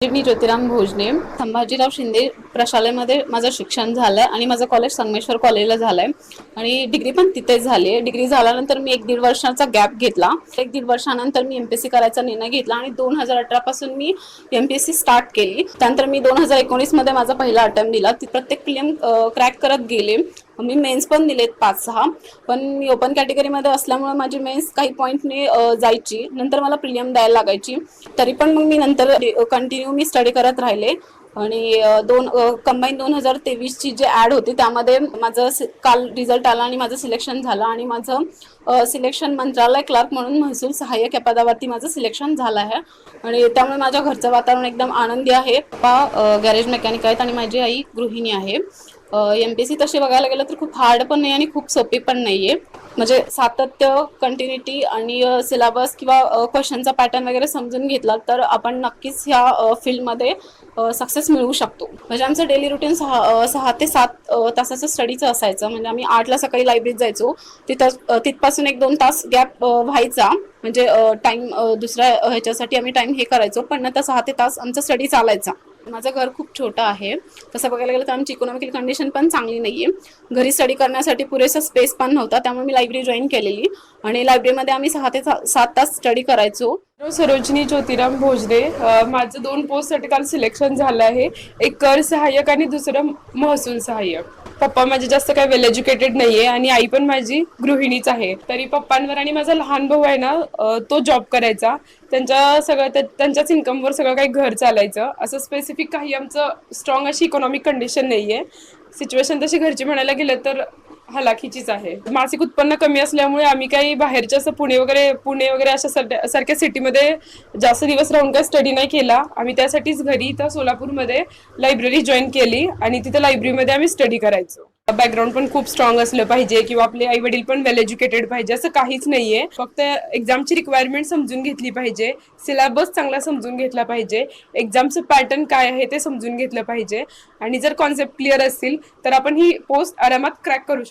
मी ज्योतिराम भोजने, संभाजीराव शिंदे प्रशालेमध्ये माझं शिक्षण झालं आहे आणि माझं कॉलेज संगमेश्वर कॉलेजला झालं आहे आणि डिग्री पण तिथेच झाली आहे. डिग्री झाल्यानंतर मी 1-1.5 वर्षाचा गॅप घेतला. 1-1.5 वर्षानंतर मी MPSC करायचा निर्णय घेतला आणि 2018 पासून मी MPSC स्टार्ट केली. त्यानंतर मी 2019 मध्ये माझा पहिला अटेम्प्ट दिला. प्रत्येक प्रिलिम क्रॅक करत गेले. मी मेन्स पण दिलेत 5-6, पण मी ओपन कॅटेगरीमध्ये असल्यामुळे माझी मेन्स काही पॉईंटने जायची. नंतर मला प्रिलियम द्यायला लागायची. तरी पण मग मी नंतर कंटिन्यू मी स्टडी करत राहिले आणि कंबाईन 2023ची जे ॲड होती त्यामध्ये माझं काल रिझल्ट आला आणि माझं सिलेक्शन झालं आणि माझं सिलेक्शन मंत्रालय क्लार्क म्हणून महसूल सहाय्यक या पदावरती माझं सिलेक्शन झालं आहे आणि त्यामुळे माझ्या घरचं वातावरण एकदम आनंदी आहे. पप्पा गॅरेज मेकॅनिक आहेत आणि माझी आई गृहिणी आहे. MPSC तशी बघायला गेलं तर खूप हार्ड पण नाही आणि खूप सोपी पण नाही आहे. म्हणजे सातत्य, कंटिन्युटी आणि सिलेबस किंवा क्वेश्चनचा पॅटर्न वगैरे समजून घेतला तर आपण नक्कीच ह्या फील्डमध्ये सक्सेस मिळवू शकतो. म्हणजे आमचं डेली रुटीन 6 ते 7 तासाचं स्टडीचं असायचं. म्हणजे आम्ही 8ला सकाळी लायब्ररीत जायचो. तिथपासून 1-2 तास गॅप व्हायचा. म्हणजे टाईम दुसऱ्या ह्याच्यासाठी आम्ही टाईम हे करायचो, पण नंतर 6 ते तास आमचा स्टडी चालायचा. माझं घर खूप छोटं आहे. तसं बघायला गेलं तर आमची इकॉनॉमिकल कंडिशन पण चांगली नाही आहे. घरी स्टडी करण्यासाठी पुरेसा स्पेस पण नव्हता, त्यामुळे मी लायब्ररी जॉईन केलेली आणि लायब्ररीमध्ये आम्ही 6 ते 7 तास स्टडी करायचो. सरोजिनी ज्योतिराम भोजने. माझं 2 पोस्टसाठी काल सिलेक्शन झालं आहे. एक कर सहाय्यक आणि दुसरं महसूल सहाय्यक. पप्पा माझे जास्त काही वेल एज्युकेटेड नाहीये आणि आई पण माझी गृहिणीच आहे. तरी पप्पांवर आणि माझा लहान भाऊ आहे ना, तो जॉब करायचा. त्यांच्याच इन्कमवर सगळं काही घर चालायचं. असं स्पेसिफिक काही आमचं स्ट्रॉंग अशी इकॉनॉमिक कंडिशन नाहीये. सिच्युएशन तशी घरची म्हणायला गेलं तर हलाखीचीच आहे. मासिक उत्पन्न कमी असल्यामुळे आम्ही काही बाहेरच्या असं पुणे वगैरे अशा सारख्या सिटीमध्ये जास्त दिवस राहून काही स्टडी नाही केला. आम्ही त्यासाठीच घरी इथं सोलापूरमध्ये लायब्ररी जॉईन केली आणि तिथं लायब्ररीमध्ये आम्ही स्टडी करायचो. बॅकग्राऊंड पण खूप स्ट्रॉंग असलं पाहिजे किंवा आपले आई वडील पण वेल एज्युकेटेड पाहिजे असं काहीच नाहीये. फक्त एक्झामची रिक्वायरमेंट समजून घेतली पाहिजे, सिलेबस चांगला समजून घेतला पाहिजे, एक्झामचं पॅटर्न काय आहे ते समजून घेतलं पाहिजे आणि जर कॉन्सेप्ट क्लिअर असतील तर आपण ही पोस्ट आरामात क्रॅक करू शकतो.